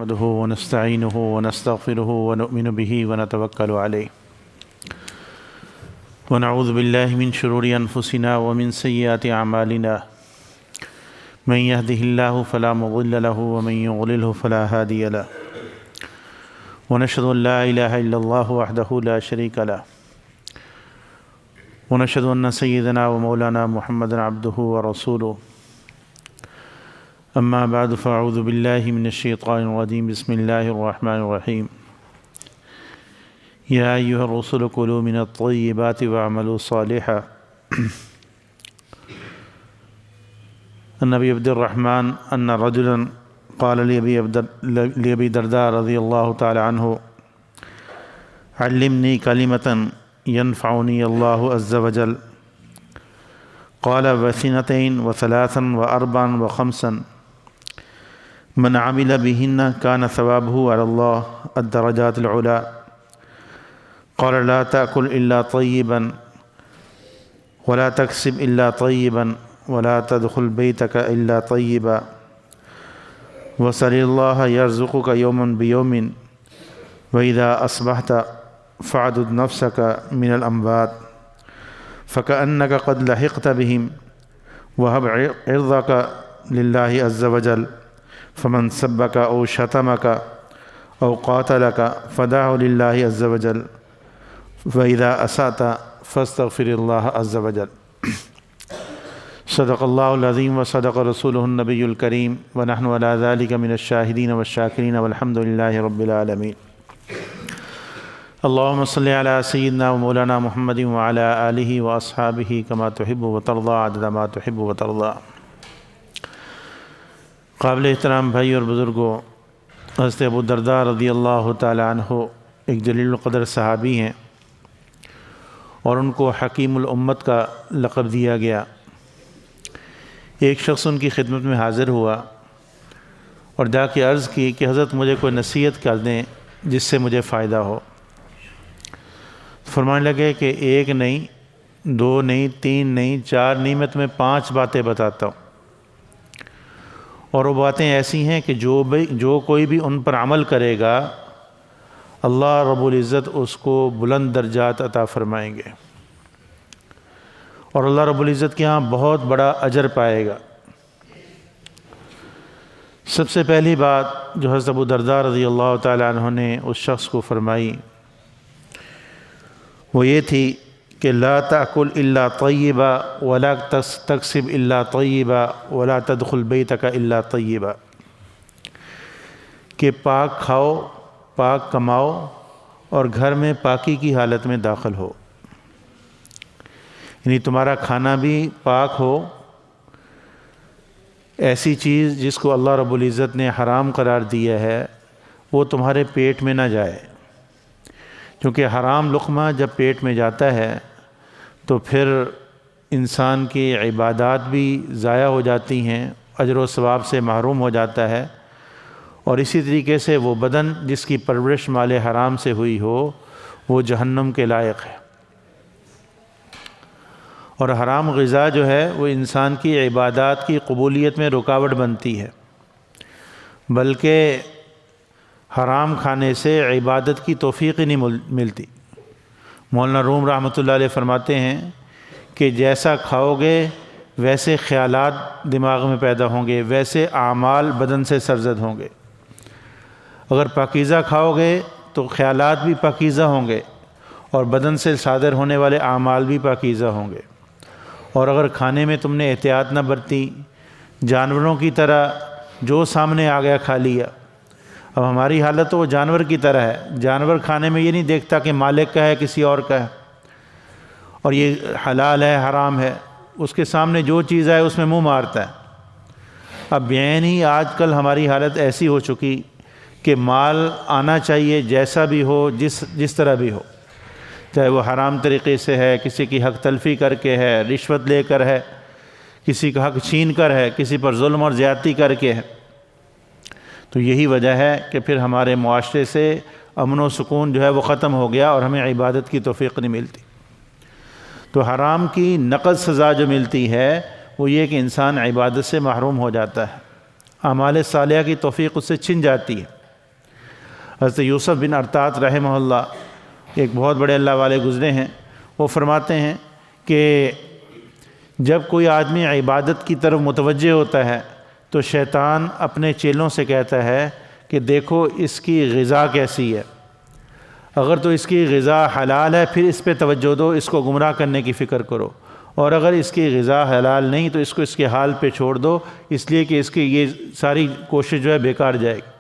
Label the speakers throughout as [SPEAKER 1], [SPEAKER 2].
[SPEAKER 1] نحمده ونستعينه ونستغفره ونؤمن به ونتوكل عليه ونعوذ بالله من شرور أنفسنا ومن سيئات أعمالنا من يهده الله فلا مضل له ومن يضلله فلا هادي له ونشهد أن لا إله إلا الله وحده لا شريك له ونشهد أن سيدنا ومولانا محمد عبده ورسوله أما بعد فأعوذ بالله من الشيطان الرجيم بسم الله الرحمن الرحيم يا أيها الرسل كلوا من الطيبات واعملوا صالحا عن أبي عبد الرحمن أن رجلا قال لأبي درداء رضي الله تعالى عنه علمني كلمة ينفعني الله عز وجل قال واثنتين وثلاثا وأربعا وخمسا من عمل بهن كان ثوابه على الله الدرجات العلى قال لا تأكل إلا طيبا ولا تكسب إلا طيبا ولا تدخل بيتك إلا طيبا وسل الله يرزقك يوما بيوم وإذا أصبحت فاعدد نفسك من الأموات فكأنك قد لحقت بهم وهب عرضك لله عز وجل فمن سبك أو شتمك أو قاتلك فدعه لله عز وجل وإذا أسأت فاستغفر الله عز وجل صدق الله العظيم وصدق رسوله النبي الكريم ونحن على ذلك من الشاهدين والشاكرين والحمد لله رب العالمين اللهم صل على سيدنا ومولانا محمد وعلى آله وأصحابه كما تحب وترضى عدد ما تحب وترضى قابل احترام بھائی اور بزرگوں، حضرت ابو درداء رضی اللہ تعالی عنہ ایک جلیل القدر صحابی ہیں اور ان کو حکیم الامت کا لقب دیا گیا۔ ایک شخص ان کی خدمت میں حاضر ہوا اور جا کے عرض کی کہ حضرت مجھے کوئی نصیحت کر دیں جس سے مجھے فائدہ ہو۔ فرمانے لگے کہ ایک نہیں، دو نہیں، تین نہیں، چار نہیں، میں تمہیں 5 باتیں بتاتا ہوں، اور وہ باتیں ایسی ہیں کہ جو کوئی بھی ان پر عمل کرے گا اللہ رب العزت اس کو بلند درجات عطا فرمائیں گے اور اللہ رب العزت کے ہاں بہت بڑا اجر پائے گا۔ سب سے پہلی بات جو حضرت ابو درداء رضی اللہ تعالی عنہ نے اس شخص کو فرمائی وہ یہ تھی کہ لا تأکل الا طیبا ولا تکسب الا طیبا ولا تدخل بیتک الا طیبا، کہ پاک کھاؤ، پاک کماؤ اور گھر میں پاکی کی حالت میں داخل ہو، یعنی تمہارا کھانا بھی پاک ہو، ایسی چیز جس کو اللہ رب العزت نے حرام قرار دیا ہے وہ تمہارے پیٹ میں نہ جائے، کیونکہ حرام لقمہ جب پیٹ میں جاتا ہے تو پھر انسان کی عبادات بھی ضائع ہو جاتی ہیں، اجر و ثواب سے محروم ہو جاتا ہے، اور اسی طریقے سے وہ بدن جس کی پرورش مال حرام سے ہوئی ہو وہ جہنم کے لائق ہے۔ اور حرام غذا جو ہے وہ انسان کی عبادات کی قبولیت میں رکاوٹ بنتی ہے، بلکہ حرام کھانے سے عبادت کی توفیق ہی نہیں ملتی۔ مولانا روم رحمۃ اللہ علیہ فرماتے ہیں کہ جیسا کھاؤ گے ویسے خیالات دماغ میں پیدا ہوں گے، ویسے اعمال بدن سے سرزد ہوں گے۔ اگر پاکیزہ کھاؤ گے تو خیالات بھی پاکیزہ ہوں گے اور بدن سے صادر ہونے والے اعمال بھی پاکیزہ ہوں گے۔ اور اگر کھانے میں تم نے احتیاط نہ برتی، جانوروں کی طرح جو سامنے آ گیا کھا لیا، اب ہماری حالت تو وہ جانور کی طرح ہے، جانور کھانے میں یہ نہیں دیکھتا کہ مالک کا ہے کسی اور کا ہے اور یہ حلال ہے حرام ہے، اس کے سامنے جو چیز آئے اس میں منہ مارتا ہے۔ اب بعین ہی آج کل ہماری حالت ایسی ہو چکی کہ مال آنا چاہیے جیسا بھی ہو، جس طرح بھی ہو، چاہے وہ حرام طریقے سے ہے، کسی کی حق تلفی کر کے ہے، رشوت لے کر ہے، کسی کا حق چھین کر ہے، کسی پر ظلم اور زیادتی کر کے ہے۔ تو یہی وجہ ہے کہ پھر ہمارے معاشرے سے امن و سکون جو ہے وہ ختم ہو گیا اور ہمیں عبادت کی توفیق نہیں ملتی۔ تو حرام کی نقد سزا جو ملتی ہے وہ یہ کہ انسان عبادت سے محروم ہو جاتا ہے، اعمال صالحہ کی توفیق اس سے چھن جاتی ہے۔ حضرت یوسف بن ارطاط رحمہ اللہ ایک بہت بڑے اللہ والے گزرے ہیں، وہ فرماتے ہیں کہ جب کوئی آدمی عبادت کی طرف متوجہ ہوتا ہے تو شیطان اپنے چیلوں سے کہتا ہے کہ دیکھو اس کی غذا کیسی ہے، اگر تو اس کی غذا حلال ہے پھر اس پہ توجہ دو، اس کو گمراہ کرنے کی فکر کرو، اور اگر اس کی غذا حلال نہیں تو اس کو اس کے حال پہ چھوڑ دو، اس لیے کہ اس کی یہ ساری کوشش جو ہے بیکار جائے گی۔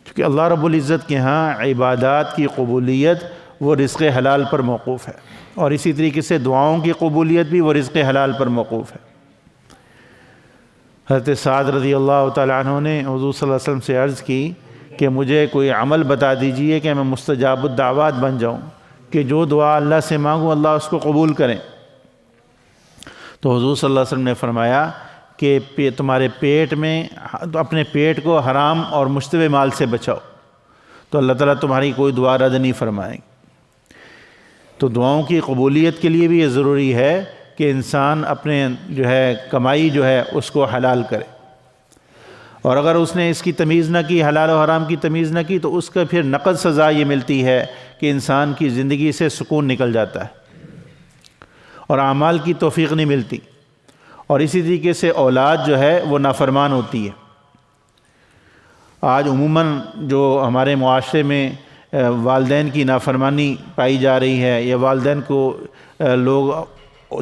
[SPEAKER 1] کیونکہ اللہ رب العزت کے ہاں عبادات کی قبولیت وہ رزق حلال پر موقوف ہے، اور اسی طریقے سے دعاؤں کی قبولیت بھی وہ رزق حلال پر موقوف ہے۔ حضرت سعد رضی اللہ تعالیٰ عنہ نے حضور صلی اللہ علیہ وسلم سے عرض کی کہ مجھے کوئی عمل بتا دیجئے کہ میں مستجاب الدعوات بن جاؤں، کہ جو دعا اللہ سے مانگوں اللہ اس کو قبول کریں۔ تو حضور صلی اللہ علیہ وسلم نے فرمایا کہ تمہارے پیٹ میں اپنے پیٹ کو حرام اور مشتبہ مال سے بچاؤ، تو اللہ تعالیٰ تمہاری کوئی دعا رد نہیں فرمائیں گے۔ تو دعاؤں کی قبولیت کے لیے بھی یہ ضروری ہے کہ انسان اپنے جو ہے کمائی جو ہے اس کو حلال کرے، اور اگر اس نے اس کی تمیز نہ کی، حلال و حرام کی تمیز نہ کی، تو اس کا پھر نقد سزا یہ ملتی ہے کہ انسان کی زندگی سے سکون نکل جاتا ہے اور اعمال کی توفیق نہیں ملتی، اور اسی طریقے سے اولاد جو ہے وہ نافرمان ہوتی ہے۔ آج عموماً جو ہمارے معاشرے میں والدین کی نافرمانی پائی جا رہی ہے، یا والدین کو لوگ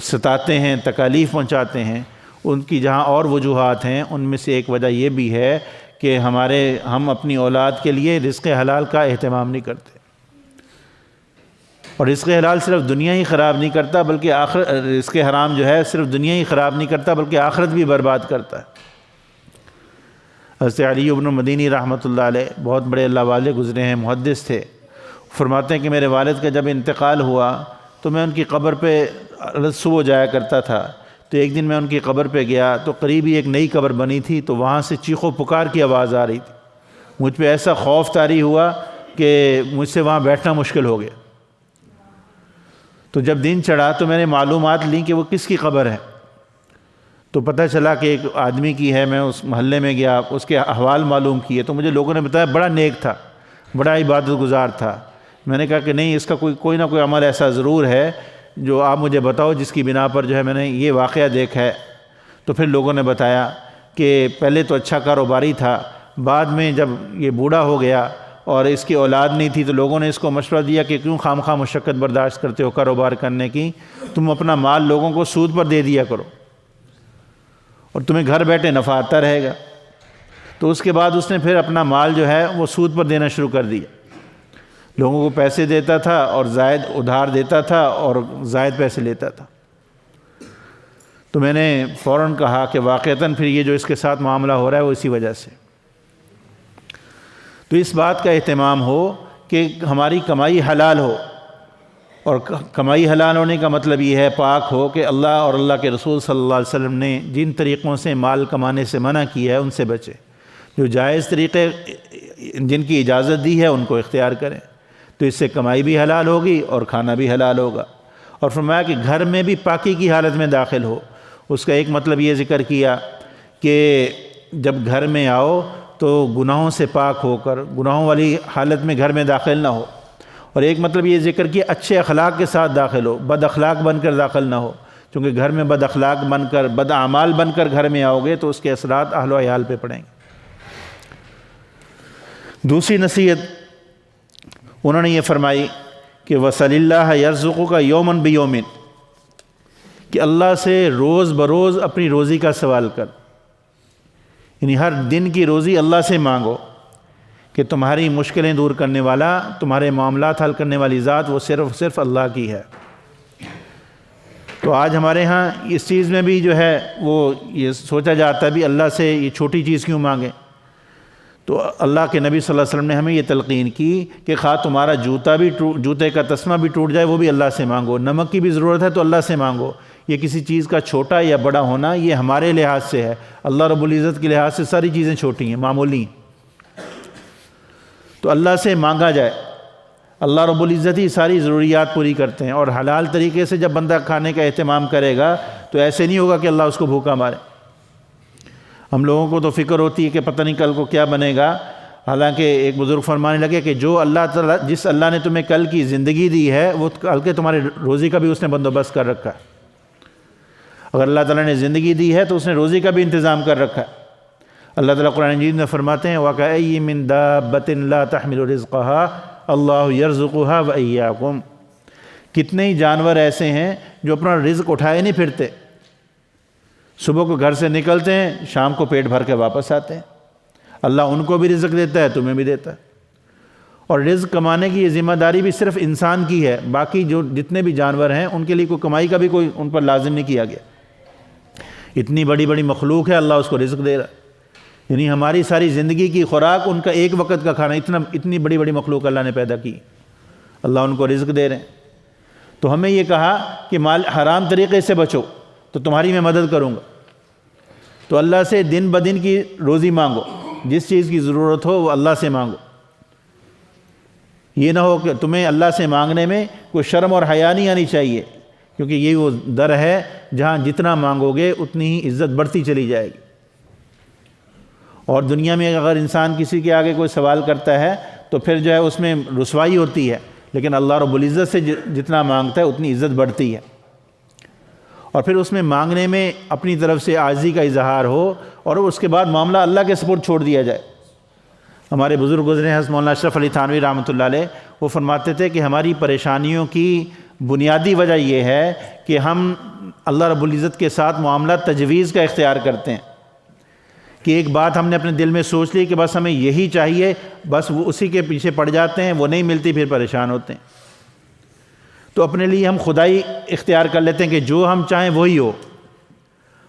[SPEAKER 1] ستاتے ہیں، تکالیف پہنچاتے ہیں، ان کی جہاں اور وجوہات ہیں، ان میں سے ایک وجہ یہ بھی ہے کہ ہم اپنی اولاد کے لیے رزق حلال کا اہتمام نہیں کرتے، اور رزق حلال صرف دنیا ہی خراب نہیں کرتا بلکہ رزق حرام جو ہے صرف دنیا ہی خراب نہیں کرتا بلکہ آخرت بھی برباد کرتا ہے۔ حضرت علی بن مدینی رحمۃ اللہ علیہ بہت بڑے اللہ والے گزرے ہیں، محدث تھے، فرماتے ہیں کہ میرے والد کا جب انتقال ہوا تو میں ان کی قبر پہ روز صبح جایا کرتا تھا، تو ایک دن میں ان کی قبر پہ گیا تو قریب ہی ایک نئی قبر بنی تھی، تو وہاں سے چیخ و پکار کی آواز آ رہی تھی۔ مجھ پہ ایسا خوف طاری ہوا کہ مجھ سے وہاں بیٹھنا مشکل ہو گیا۔ تو جب دن چڑھا تو میں نے معلومات لیں کہ وہ کس کی قبر ہے، تو پتہ چلا کہ ایک آدمی کی ہے۔ میں اس محلے میں گیا، اس کے احوال معلوم کیے تو مجھے لوگوں نے بتایا بڑا نیک تھا، بڑا عبادت گزار تھا۔ میں نے کہا کہ نہیں، اس کا کوئی نہ کوئی عمل ایسا ضرور ہے جو آپ مجھے بتاؤ جس کی بنا پر جو ہے میں نے یہ واقعہ دیکھا ہے۔ تو پھر لوگوں نے بتایا کہ پہلے تو اچھا کاروباری تھا، بعد میں جب یہ بوڑھا ہو گیا اور اس کی اولاد نہیں تھی تو لوگوں نے اس کو مشورہ دیا کہ کیوں خواہ مشقت برداشت کرتے ہو کاروبار کرنے کی، تم اپنا مال لوگوں کو سود پر دے دیا کرو اور تمہیں گھر بیٹھے نفع آتا رہے گا۔ تو اس کے بعد اس نے پھر اپنا مال جو ہے وہ سود پر دینا شروع کر دیا، لوگوں کو پیسے دیتا تھا اور زائد ادھار دیتا تھا اور زائد پیسے لیتا تھا۔ تو میں نے فوراً کہا کہ واقعتاً پھر یہ جو اس کے ساتھ معاملہ ہو رہا ہے وہ اسی وجہ سے۔ تو اس بات کا اہتمام ہو کہ ہماری کمائی حلال ہو، اور کمائی حلال ہونے کا مطلب یہ ہے پاک ہو کہ اللہ اور اللہ کے رسول صلی اللہ علیہ وسلم نے جن طریقوں سے مال کمانے سے منع کیا ہے ان سے بچے، جو جائز طریقے جن کی اجازت دی ہے ان کو اختیار کریں، تو اس سے کمائی بھی حلال ہوگی اور کھانا بھی حلال ہوگا۔ اور فرمایا کہ گھر میں بھی پاکی کی حالت میں داخل ہو۔ اس کا ایک مطلب یہ ذکر کیا کہ جب گھر میں آؤ تو گناہوں سے پاک ہو کر گناہوں والی حالت میں گھر میں داخل نہ ہو، اور ایک مطلب یہ ذکر کیا اچھے اخلاق کے ساتھ داخل ہو، بد اخلاق بن کر داخل نہ ہو، کیونکہ گھر میں بد اخلاق بن کر بد اعمال بن کر گھر میں آؤ گے تو اس کے اثرات اہل و عیال پہ پڑیں گے۔ دوسری نصیحت انہوں نے یہ فرمائی کہ وصلی اللہ یرزقک یوماً بیومن، کہ اللہ سے روز بروز اپنی روزی کا سوال کر، یعنی ہر دن کی روزی اللہ سے مانگو، کہ تمہاری مشکلیں دور کرنے والا، تمہارے معاملات حل کرنے والی ذات وہ صرف اللہ کی ہے۔ تو آج ہمارے ہاں اس چیز میں بھی جو ہے وہ یہ سوچا جاتا ہے بھی اللہ سے یہ چھوٹی چیز کیوں مانگیں۔ تو اللہ کے نبی صلی اللہ علیہ وسلم نے ہمیں یہ تلقین کی کہ خواہ تمہارا جوتے کا تسمہ بھی ٹوٹ جائے وہ بھی اللہ سے مانگو، نمک کی بھی ضرورت ہے تو اللہ سے مانگو۔ یہ کسی چیز کا چھوٹا یا بڑا ہونا یہ ہمارے لحاظ سے ہے، اللہ رب العزت کے لحاظ سے ساری چیزیں چھوٹی ہیں، معمولی ہیں۔ تو اللہ سے مانگا جائے، اللہ رب العزت ہی ساری ضروریات پوری کرتے ہیں، اور حلال طریقے سے جب بندہ کھانے کا اہتمام کرے گا تو ایسے نہیں ہوگا کہ اللہ اس کو بھوکا مارے۔ ہم لوگوں کو تو فکر ہوتی ہے کہ پتہ نہیں کل کو کیا بنے گا، حالانکہ ایک بزرگ فرمانے لگے کہ جو اللہ تعالیٰ جس اللہ نے تمہیں کل کی زندگی دی ہے وہ کل کے تمہارے روزی کا بھی اس نے بندوبست کر رکھا ہے۔ اگر اللہ تعالیٰ نے زندگی دی ہے تو اس نے روزی کا بھی انتظام کر رکھا ہے۔ اللہ تعالیٰ قرآن مجید میں فرماتے ہیں وَكَأَيٍّ مِّن دَابَّةٍ لَا تَحْمِلُ رِزْقَهَا اللَّهُ يَرْزُقُهَا وَإِيَّاكُمْ، کتنے ہی جانور ایسے ہیں جو اپنا رزق اٹھائے نہیں پھرتے، صبح کو گھر سے نکلتے ہیں، شام کو پیٹ بھر کے واپس آتے ہیں۔ اللہ ان کو بھی رزق دیتا ہے، تمہیں بھی دیتا ہے۔ اور رزق کمانے کی یہ ذمہ داری بھی صرف انسان کی ہے، باقی جو جتنے بھی جانور ہیں ان کے لیے کوئی کمائی کا بھی کوئی ان پر لازم نہیں کیا گیا۔ اتنی بڑی بڑی مخلوق ہے، اللہ اس کو رزق دے رہا ہے، یعنی ہماری ساری زندگی کی خوراک ان کا ایک وقت کا کھانا، اتنی بڑی بڑی مخلوق اللہ نے پیدا کی، اللہ ان کو رزق دے رہے ہیں۔ تو ہمیں یہ کہا کہ مال حرام طریقے سے بچو تو تمہاری میں مدد کروں گا، تو اللہ سے دن بدن کی روزی مانگو، جس چیز کی ضرورت ہو وہ اللہ سے مانگو۔ یہ نہ ہو کہ تمہیں اللہ سے مانگنے میں کوئی شرم اور حیا نہیں آنی چاہیے، کیونکہ یہ وہ در ہے جہاں جتنا مانگو گے اتنی ہی عزت بڑھتی چلی جائے گی۔ اور دنیا میں اگر انسان کسی کے آگے کوئی سوال کرتا ہے تو پھر جو ہے اس میں رسوائی ہوتی ہے، لیکن اللہ رب العزت سے جتنا مانگتا ہے اتنی عزت بڑھتی ہے۔ اور پھر اس میں مانگنے میں اپنی طرف سے عاجزی کا اظہار ہو اور اس کے بعد معاملہ اللہ کے سپرد چھوڑ دیا جائے۔ ہمارے بزرگ گزرے حضرت مولانا اشرف علی تھانوی رحمۃ اللہ علیہ، وہ فرماتے تھے کہ ہماری پریشانیوں کی بنیادی وجہ یہ ہے کہ ہم اللہ رب العزت کے ساتھ معاملہ تجویز کا اختیار کرتے ہیں، کہ ایک بات ہم نے اپنے دل میں سوچ لی کہ بس ہمیں یہی چاہیے، بس وہ اسی کے پیچھے پڑ جاتے ہیں، وہ نہیں ملتی پھر پریشان ہوتے ہیں۔ تو اپنے لیے ہم خدائی اختیار کر لیتے ہیں کہ جو ہم چاہیں وہی ہو،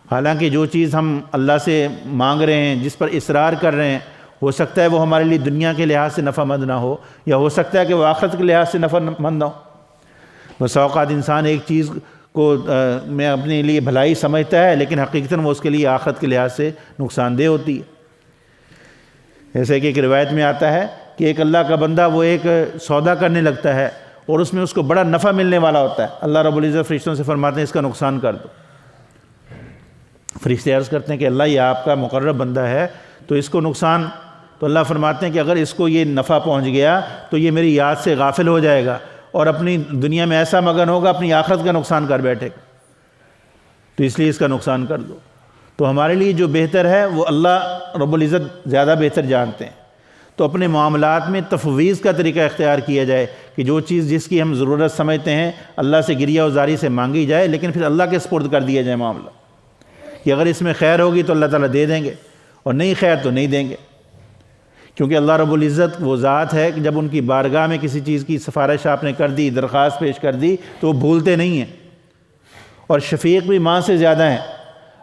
[SPEAKER 1] حالانکہ جو چیز ہم اللہ سے مانگ رہے ہیں، جس پر اصرار کر رہے ہیں، ہو سکتا ہے وہ ہمارے لیے دنیا کے لحاظ سے نفع مند نہ ہو، یا ہو سکتا ہے کہ وہ آخرت کے لحاظ سے نفع مند نہ ہو۔ بس اوقات انسان ایک چیز کو میں اپنے لیے بھلائی سمجھتا ہے، لیکن حقیقتاً وہ اس کے لیے آخرت کے لحاظ سے نقصان دہ ہوتی ہے۔ جیسے کہ ایک روایت میں آتا ہے کہ ایک اللہ کا بندہ وہ ایک سودا کرنے لگتا ہے اور اس میں اس کو بڑا نفع ملنے والا ہوتا ہے، اللہ رب العزت فرشتوں سے فرماتے ہیں اس کا نقصان کر دو۔ فرشتے عرض کرتے ہیں کہ اللہ یہ آپ کا مقرب بندہ ہے تو اس کو نقصان، تو اللہ فرماتے ہیں کہ اگر اس کو یہ نفع پہنچ گیا تو یہ میری یاد سے غافل ہو جائے گا اور اپنی دنیا میں ایسا مگن ہوگا، اپنی آخرت کا نقصان کر بیٹھے گا، تو اس لیے اس کا نقصان کر دو۔ تو ہمارے لیے جو بہتر ہے وہ اللہ رب العزت زیادہ بہتر جانتے ہیں، تو اپنے معاملات میں تفویض کا طریقہ اختیار کیا جائے کہ جو چیز جس کی ہم ضرورت سمجھتے ہیں اللہ سے گریہ وزاری سے مانگی جائے، لیکن پھر اللہ کے سپرد کر دیا جائے معاملہ، کہ اگر اس میں خیر ہوگی تو اللہ تعالیٰ دے دیں گے اور نہیں خیر تو نہیں دیں گے، کیونکہ اللہ رب العزت وہ ذات ہے کہ جب ان کی بارگاہ میں کسی چیز کی سفارش آپ نے کر دی، درخواست پیش کر دی تو وہ بھولتے نہیں ہیں، اور شفیق بھی ماں سے زیادہ ہیں،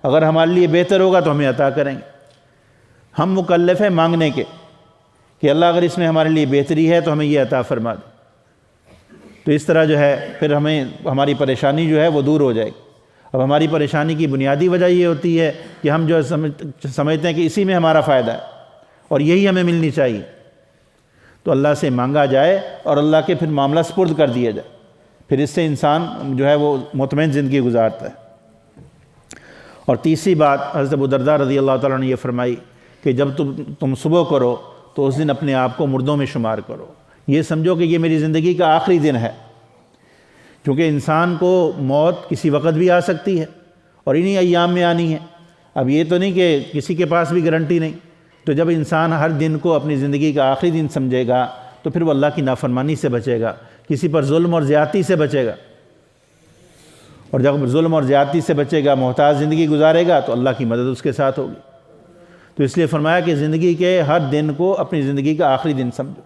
[SPEAKER 1] اگر ہمارے لیے بہتر ہوگا تو ہمیں عطا کریں گے۔ ہم مکلف ہیں مانگنے کے کہ اللہ اگر اس میں ہمارے لیے بہتری ہے تو ہمیں یہ عطا فرما دے، تو اس طرح جو ہے پھر ہماری پریشانی جو ہے وہ دور ہو جائے گی۔ اب ہماری پریشانی کی بنیادی وجہ یہ ہوتی ہے کہ ہم جو سمجھتے ہیں کہ اسی میں ہمارا فائدہ ہے اور یہی ہمیں ملنی چاہیے، تو اللہ سے مانگا جائے اور اللہ کے پھر معاملہ سپرد کر دیا جائے، پھر اس سے انسان جو ہے وہ مطمئن زندگی گزارتا ہے۔ اور تیسری بات حضرت ابو درداء رضی اللہ تعالیٰ نے یہ فرمائی کہ جب تم صبح کرو تو اس دن اپنے آپ کو مردوں میں شمار کرو، یہ سمجھو کہ یہ میری زندگی کا آخری دن ہے، کیونکہ انسان کو موت کسی وقت بھی آ سکتی ہے اور انہی ایام میں آنی ہے۔ اب یہ تو نہیں کہ کسی کے پاس بھی گارنٹی نہیں، تو جب انسان ہر دن کو اپنی زندگی کا آخری دن سمجھے گا تو پھر وہ اللہ کی نافرمانی سے بچے گا، کسی پر ظلم اور زیادتی سے بچے گا، اور جب ظلم اور زیادتی سے بچے گا، محتاج زندگی گزارے گا تو اللہ کی مدد اس کے ساتھ ہوگی۔ تو اس لیے فرمایا کہ زندگی کے ہر دن کو اپنی زندگی کا آخری دن سمجھو۔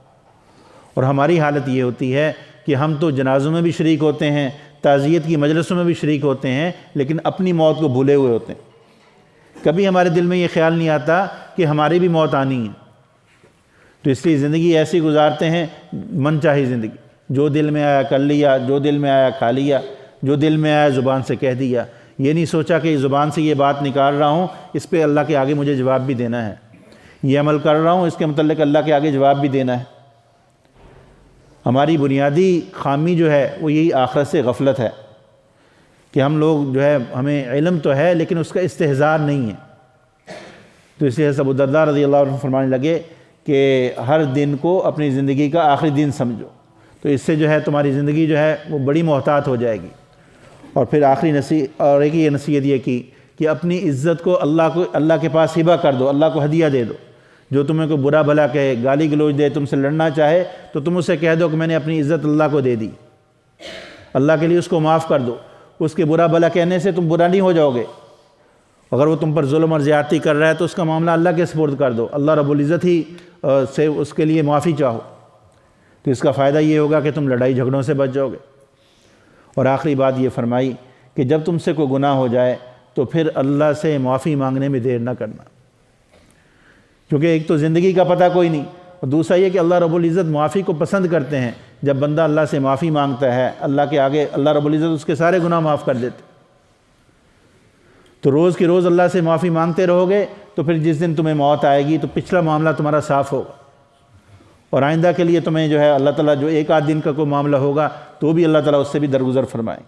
[SPEAKER 1] اور ہماری حالت یہ ہوتی ہے کہ ہم تو جنازوں میں بھی شریک ہوتے ہیں، تعزیت کی مجلسوں میں بھی شریک ہوتے ہیں، لیکن اپنی موت کو بھولے ہوئے ہوتے ہیں۔ کبھی ہمارے دل میں یہ خیال نہیں آتا کہ ہماری بھی موت آنی ہے، تو اس لیے زندگی ایسی گزارتے ہیں من چاہی زندگی، جو دل میں آیا کر لیا، جو دل میں آیا کھا لیا، جو دل میں آیا زبان سے کہہ دیا، یہ نہیں سوچا کہ زبان سے یہ بات نکال رہا ہوں اس پہ اللہ کے آگے مجھے جواب بھی دینا ہے، یہ عمل کر رہا ہوں اس کے متعلق اللہ کے آگے جواب بھی دینا ہے۔ ہماری بنیادی خامی جو ہے وہ یہی آخرت سے غفلت ہے کہ ہم لوگ جو ہے ہمیں علم تو ہے لیکن اس کا استحضار نہیں ہے۔ تو اس لیے حضرت ابو درداء رضی اللہ عنہ فرمانے لگے کہ ہر دن کو اپنی زندگی کا آخری دن سمجھو، تو اس سے جو ہے تمہاری زندگی جو ہے وہ بڑی محتاط ہو جائے گی۔ اور پھر آخری اور ایک یہ نصیحت یہ کی کہ اپنی عزت کو اللہ کے پاس ہبہ کر دو، اللہ کو ہدیہ دے دو۔ جو تمہیں کوئی برا بھلا کہے، گالی گلوچ دے، تم سے لڑنا چاہے، تو تم اسے کہہ دو کہ میں نے اپنی عزت اللہ کو دے دی، اللہ کے لیے اس کو معاف کر دو۔ اس کے برا بھلا کہنے سے تم برا نہیں ہو جاؤ گے۔ اگر وہ تم پر ظلم اور زیادتی کر رہا ہے تو اس کا معاملہ اللہ کے سپرد کر دو، اللہ رب العزت ہی سے اس کے لیے معافی چاہو، تو اس کا فائدہ یہ ہوگا کہ تم لڑائی جھگڑوں سے بچ جاؤ گے۔ اور آخری بات یہ فرمائی کہ جب تم سے کوئی گناہ ہو جائے تو پھر اللہ سے معافی مانگنے میں دیر نہ کرنا، کیونکہ ایک تو زندگی کا پتہ کوئی نہیں، اور دوسرا یہ کہ اللہ رب العزت معافی کو پسند کرتے ہیں۔ جب بندہ اللہ سے معافی مانگتا ہے، اللہ کے آگے اللہ رب العزت اس کے سارے گناہ معاف کر دیتے۔ تو روز کی روز اللہ سے معافی مانگتے رہو گے تو پھر جس دن تمہیں موت آئے گی تو پچھلا معاملہ تمہارا صاف ہوگا، اور آئندہ کے لیے تمہیں جو ہے اللہ تعالیٰ جو ایک آدھ دن کا کوئی معاملہ ہوگا تو بھی اللہ تعالیٰ اس سے بھی درگزر فرمائے۔